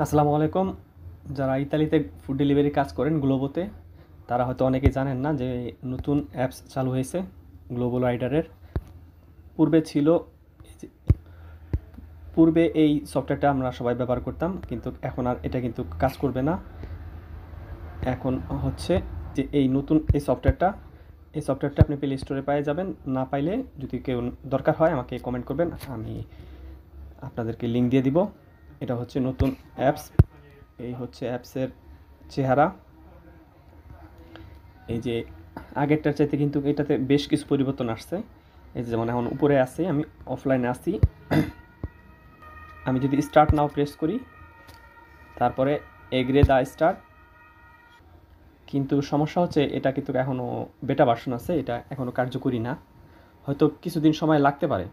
আসসালামু আলাইকুম। যারা ইতালিতে ফুড ডেলিভারি কাজ করেন গ্লোবোতে, তারা হয়তো অনেকেই জানেন না যে নতুন অ্যাপস চালু হয়েছে গ্লোবো রাইডারের। পূর্বে ছিল এই যে পূর্বে এই সফটওয়্যারটা আমরা সবাই ব্যবহার করতাম, কিন্তু এখন আর এটা কিন্তু কাজ করবে না। এখন হচ্ছে যে এই নতুন এই সফটওয়্যারটা আপনি প্লে স্টোরে পেয়ে যাবেন। না পাইলে যদি কেউ দরকার হয় আমাকে কমেন্ট করবেন, আমি আপনাদেরকে লিঙ্ক দিয়ে দিব। এটা হচ্ছে নতুন অ্যাপস। এই হচ্ছে অ্যাপসের চেহারা। এই যে আগেরটার চাইতে কিন্তু এটাতে বেশ কিছু পরিবর্তন আসছে। এই যে যেমন এখন উপরে আছি, আমি অফলাইনে আছি। আমি যদি স্টার্ট নাও প্রেস করি, তারপরে এগ্রে দা স্টার্ট, কিন্তু সমস্যা হচ্ছে এটা কিন্তু এখনও বেটা ভার্সন আছে, এটা এখনও কার্যকরী না। হয়তো কিছুদিন সময় লাগতে পারে।